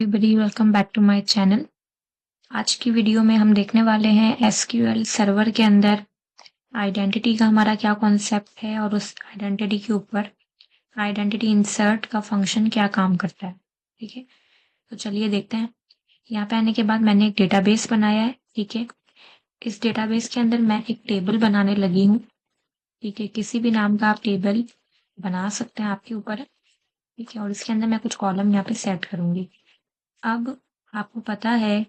Everybody welcome back to my channel. आज की video में हम देखने वाले हैं एसक्यूएल सर्वर के अंदर आइडेंटिटी का हमारा क्या कॉन्सेप्ट है और उस आइडेंटिटी के ऊपर आइडेंटिटी इंसर्ट का फंक्शन क्या काम करता है। ठीक है, तो चलिए देखते हैं। यहाँ पे आने के बाद मैंने एक डेटाबेस बनाया है। ठीक है, इस डेटाबेस के अंदर मैं एक टेबल बनाने लगी हूँ। ठीक है, किसी भी नाम का आप टेबल बना सकते हैं, आपके ऊपर है। ठीक है, और इसके अंदर मैं कुछ कॉलम यहाँ पे सेट करूंगी। अब आपको पता है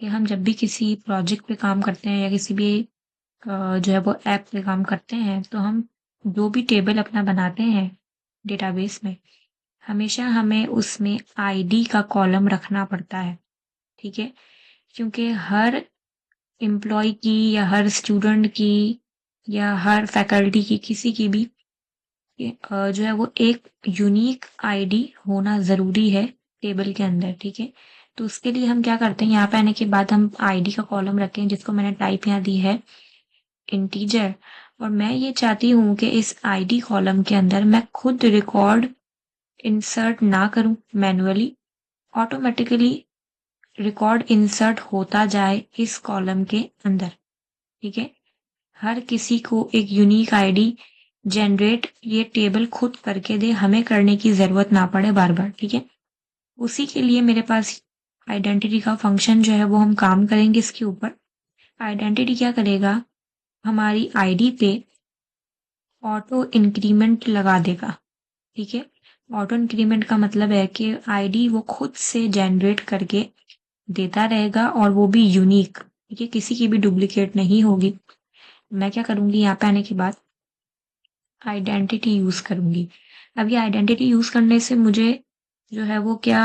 कि हम जब भी किसी प्रोजेक्ट पे काम करते हैं या किसी भी जो है वो ऐप पे काम करते हैं, तो हम जो भी टेबल अपना बनाते हैं डेटाबेस में, हमेशा हमें उसमें आईडी का कॉलम रखना पड़ता है। ठीक है, क्योंकि हर एम्प्लॉय की या हर स्टूडेंट की या हर फैकल्टी की किसी की भी जो है वो एक यूनिक आईडी होना ज़रूरी है टेबल के अंदर। ठीक है, तो उसके लिए हम क्या करते हैं, यहाँ पे आने के बाद हम आईडी का कॉलम रखें जिसको मैंने टाइप यहाँ दी है इंटीजर। और मैं ये चाहती हूँ कि इस आईडी कॉलम के अंदर मैं खुद रिकॉर्ड इंसर्ट ना करूँ मैन्युअली, ऑटोमेटिकली रिकॉर्ड इंसर्ट होता जाए इस कॉलम के अंदर। ठीक है, हर किसी को एक यूनिक आईडी जनरेट ये टेबल खुद करके दे, हमें करने की ज़रूरत ना पड़े बार बार। ठीक है, उसी के लिए मेरे पास आइडेंटिटी का फंक्शन जो है वो हम काम करेंगे इसके ऊपर। आइडेंटिटी क्या करेगा, हमारी आईडी पे ऑटो इंक्रीमेंट लगा देगा। ठीक है, ऑटो इंक्रीमेंट का मतलब है कि आईडी वो खुद से जनरेट करके देता रहेगा और वो भी यूनिक। ठीक है, किसी की भी डुप्लीकेट नहीं होगी। मैं क्या करूंगी, यहाँ पे आने के बाद आइडेंटिटी यूज करूंगी। अब ये आइडेंटिटी यूज करने से मुझे जो है वो क्या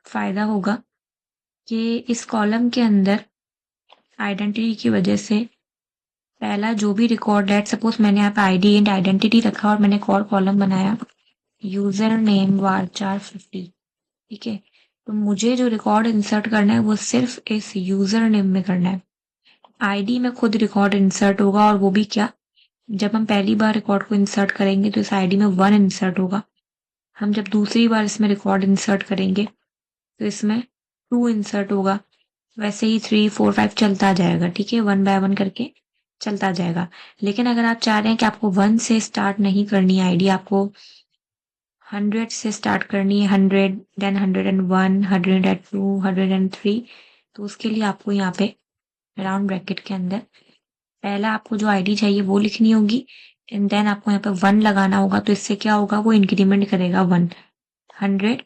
फायदा होगा कि इस कॉलम के अंदर आइडेंटिटी की वजह से पहला जो भी रिकॉर्ड है, सपोज मैंने यहाँ पे आईडी एंड आइडेंटिटी रखा और मैंने एक और कॉलम बनाया यूजर नेम var50। ठीक है, तो मुझे जो रिकॉर्ड इंसर्ट करना है वो सिर्फ इस यूजर नेम में करना है। आईडी में खुद रिकॉर्ड इंसर्ट होगा, और वो भी क्या, जब हम पहली बार रिकॉर्ड को इंसर्ट करेंगे तो इस आईडी में 1 इंसर्ट होगा। हम जब दूसरी बार इसमें रिकॉर्ड इंसर्ट करेंगे तो इसमें 2 इंसर्ट होगा। वैसे ही 3 4 5 चलता जाएगा। ठीक है, 1 बाय 1 करके चलता जाएगा। लेकिन अगर आप चाह रहे हैं कि आपको 1 से स्टार्ट नहीं करनी आईडी, आपको 100 से स्टार्ट करनी है, 100 देन 101 102 103, तो उसके लिए आपको यहाँ पे राउंड ब्रैकेट के अंदर पहला आपको जो आईडी चाहिए वो लिखनी होगी एंड देन आपको यहाँ पे 1 लगाना होगा। तो इससे क्या होगा, वो इंक्रीमेंट करेगा 100।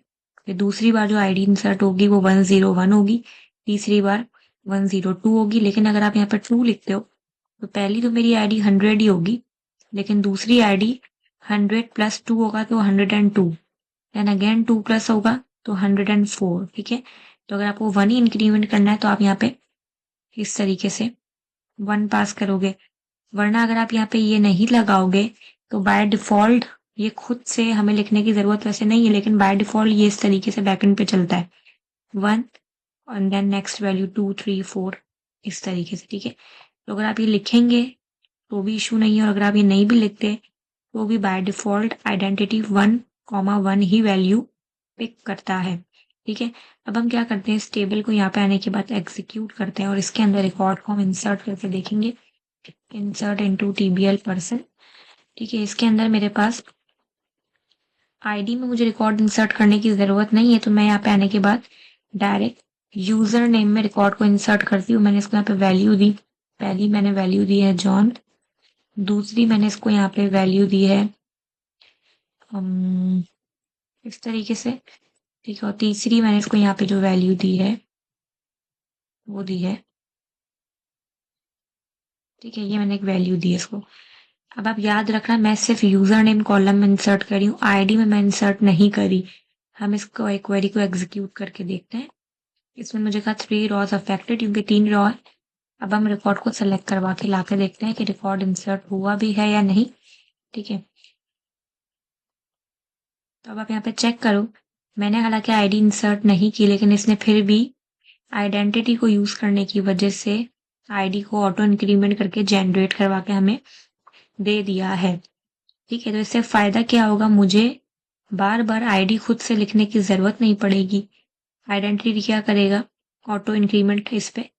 फिर दूसरी बार जो आईडी इंसर्ट होगी वो 101 होगी, तीसरी बार 102 होगी। लेकिन अगर आप यहाँ पे 2 लिखते हो तो पहली तो मेरी आईडी 100 ही होगी, लेकिन दूसरी आईडी 100 प्लस 2 होगा तो 102, देन अगेन 2 प्लस होगा तो 104। ठीक है, तो अगर आपको 1 ही इंक्रीमेंट करना है तो आप यहाँ पे इस तरीके से 1 पास करोगे। वरना अगर आप यहाँ पे ये नहीं लगाओगे तो बाय डिफॉल्ट ये खुद से हमें लिखने की जरूरत वैसे नहीं है, लेकिन बाय डिफॉल्ट ये इस तरीके से बैकएंड पे चलता है 1 और देन नेक्स्ट वैल्यू 2 3 4 इस तरीके से। ठीक है, तो अगर आप ये लिखेंगे तो भी इशू नहीं है, और अगर आप ये नहीं भी लिखते तो भी बाय डिफॉल्ट आइडेंटिटी 1 1 ही वैल्यू पिक करता है। ठीक है, अब हम क्या करते हैं, इस टेबल को यहाँ पे आने के बाद एग्जीक्यूट करते हैं और इसके अंदर रिकॉर्ड को हम इंसर्ट करके देखेंगे। Insert into TBL person. ठीक है, इसके अंदर मेरे पास आईडी में मुझे रिकॉर्ड इंसर्ट करने की जरूरत नहीं है, तो मैं यहाँ पे आने के बाद डायरेक्ट यूजर नेम में रिकॉर्ड को इंसर्ट करती हूँ। मैंने इसको यहाँ पे वैल्यू दी, पहली मैंने वैल्यू दी है जॉन, दूसरी मैंने इसको यहाँ पे वैल्यू दी है इस तरीके से। ठीक है, और तीसरी मैंने इसको यहाँ पे जो वैल्यू दी है वो दी है। ठीक है, ये मैंने एक वैल्यू दी है इसको। अब आप याद रखना, मैं सिर्फ यूजर नेम कॉलम में इंसर्ट करी हूँ, आईडी में मैं इंसर्ट नहीं करी। हम इसको एक क्वेरी को एग्जीक्यूट करके देखते हैं। इसमें मुझे कहा 3 रॉज अफेक्टेड, क्योंकि 3 रॉ है। अब हम रिकॉर्ड को सेलेक्ट करवा के ला के देखते हैं कि रिकॉर्ड इंसर्ट हुआ भी है या नहीं। ठीक है, तो अब आप यहाँ पे चेक करो, मैंने हालांकि आईडी इंसर्ट नहीं की, लेकिन इसने फिर भी आइडेंटिटी को यूज करने की वजह से आईडी को ऑटो इंक्रीमेंट करके जनरेट करवा के हमें दे दिया है। ठीक है, तो इससे फायदा क्या होगा, मुझे बार बार आईडी खुद से लिखने की ज़रूरत नहीं पड़ेगी। आइडेंटिटी क्या करेगा, ऑटो इंक्रीमेंट इस पे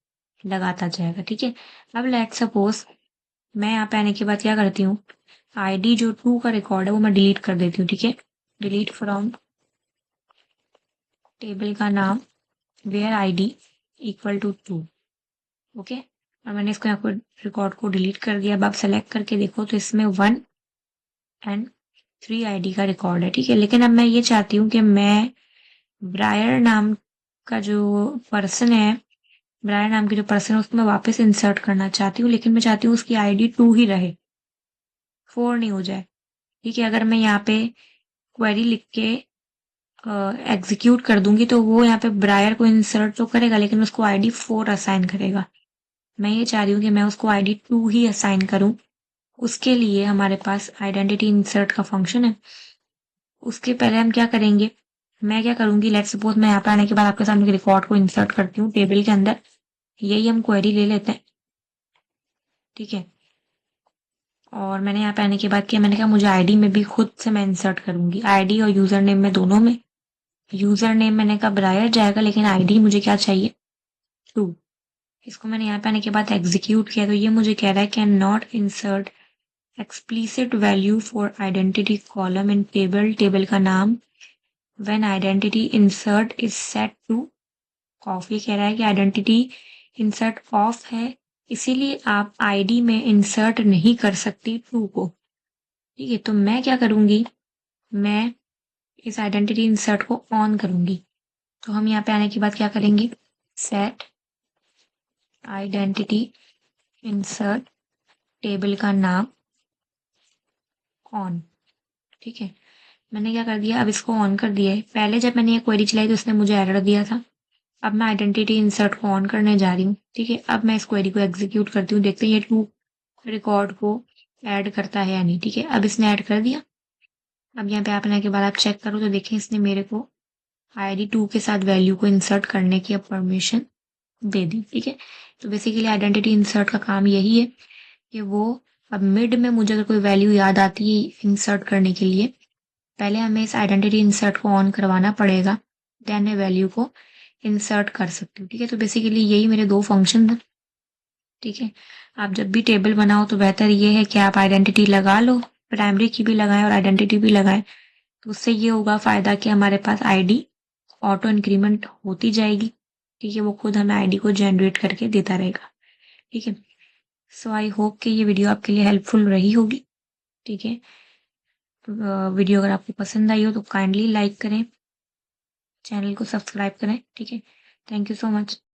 लगाता जाएगा। ठीक है, अब लेट सपोज मैं यहाँ पे आने के बाद क्या करती हूँ, आईडी जो 2 का रिकॉर्ड है वो मैं डिलीट कर देती हूँ। ठीक है, डिलीट फ्रॉम टेबल का नाम where ID equal to 2। Okay, और मैंने इसको यहाँ पर रिकॉर्ड को डिलीट कर दिया। अब आप सेलेक्ट करके देखो तो इसमें 1 एंड 3 आईडी का रिकॉर्ड है। ठीक है, लेकिन अब मैं ये चाहती हूँ कि मैं ब्रायर नाम का जो पर्सन है, ब्रायर नाम की जो पर्सन है उसको मैं वापस इंसर्ट करना चाहती हूँ, लेकिन मैं चाहती हूँ उसकी आईडी 2 ही रहे, 4 नहीं हो जाए। ठीक है, अगर मैं यहाँ पे क्वेरी लिख के एग्जीक्यूट कर दूंगी तो वो यहाँ पे ब्रायर को इंसर्ट तो करेगा लेकिन उसको आईडी 4 असाइन करेगा। मैं ये चाह रही हूँ कि मैं उसको आईडी 2 ही असाइन करूँ। उसके लिए हमारे पास आइडेंटिटी इंसर्ट का फंक्शन है। उसके पहले हम क्या करेंगे, मैं क्या करूंगी, लेट्स सपोज मैं यहाँ पे आने के बाद आपके सामने रिकॉर्ड को इंसर्ट करती हूँ टेबल के अंदर। यही हम क्वेरी ले लेते हैं। ठीक है, और मैंने यहाँ पे आने के बाद किया, मैंने कहा मुझे आईडी में भी खुद से मैं इंसर्ट करूंगी, आईडी और यूजर नेम में, दोनों में। यूजर नेम मैंने कहा ब्रायर जाएगा, लेकिन आईडी मुझे क्या चाहिए, 2। इसको मैंने यहाँ पे आने के बाद एग्जीक्यूट किया तो ये मुझे कह रहा है can not insert explicit value for identity column in table, table का नाम when identity insert is set two of. ये कह रहा है कि आइडेंटिटी इंसर्ट ऑफ है, इसीलिए आप आईडी में इंसर्ट नहीं कर सकती 2 को। ठीक है, तो मैं क्या करूंगी, मैं इस आइडेंटिटी इंसर्ट को ऑन करूंगी। तो हम यहाँ पे आने के बाद क्या करेंगे, सेट आइडेंटिटी इंसर्ट टेबल का नाम ऑन। ठीक है, मैंने क्या कर दिया, अब इसको ऑन कर दिया है। पहले जब मैंने ये क्वेरी चलाई तो उसने मुझे एरर दिया था। अब मैं आइडेंटिटी इंसर्ट को ऑन करने जा रही हूँ। ठीक है, अब मैं इस क्वेरी को एग्जीक्यूट करती हूँ, देखते हैं ये 2 रिकॉर्ड को ऐड करता है या नहीं। ठीक है, अब इसने ऐड कर दिया। अब यहाँ पे आने के बाद आप चेक करो तो देखें इसने मेरे को आईडी 2 के साथ वैल्यू को इंसर्ट करने की अब परमिशन दे दी। ठीक है, तो बेसिकली आइडेंटिटी इंसर्ट का काम यही है कि वो अब मिड में मुझे अगर कोई वैल्यू याद आती है इंसर्ट करने के लिए, पहले हमें इस आइडेंटिटी इंसर्ट को ऑन करवाना पड़ेगा, देन मैं वैल्यू को इंसर्ट कर सकती हूँ। ठीक है, तो बेसिकली यही मेरे 2 फंक्शन है। ठीक है, आप जब भी टेबल बनाओ तो बेहतर ये है कि आप आइडेंटिटी लगा लो, प्राइमरी की भी लगाएं और आइडेंटिटी भी लगाएं। तो उससे ये होगा फायदा कि हमारे पास आईडी ऑटो इंक्रीमेंट होती जाएगी। ठीक है, वो खुद हमें आईडी को जनरेट करके देता रहेगा। ठीक है, सो आई होप कि ये वीडियो आपके लिए हेल्पफुल रही होगी। ठीक है, वीडियो अगर आपको पसंद आई हो तो काइंडली लाइक करें, चैनल को सब्सक्राइब करें। ठीक है, थैंक यू सो मच।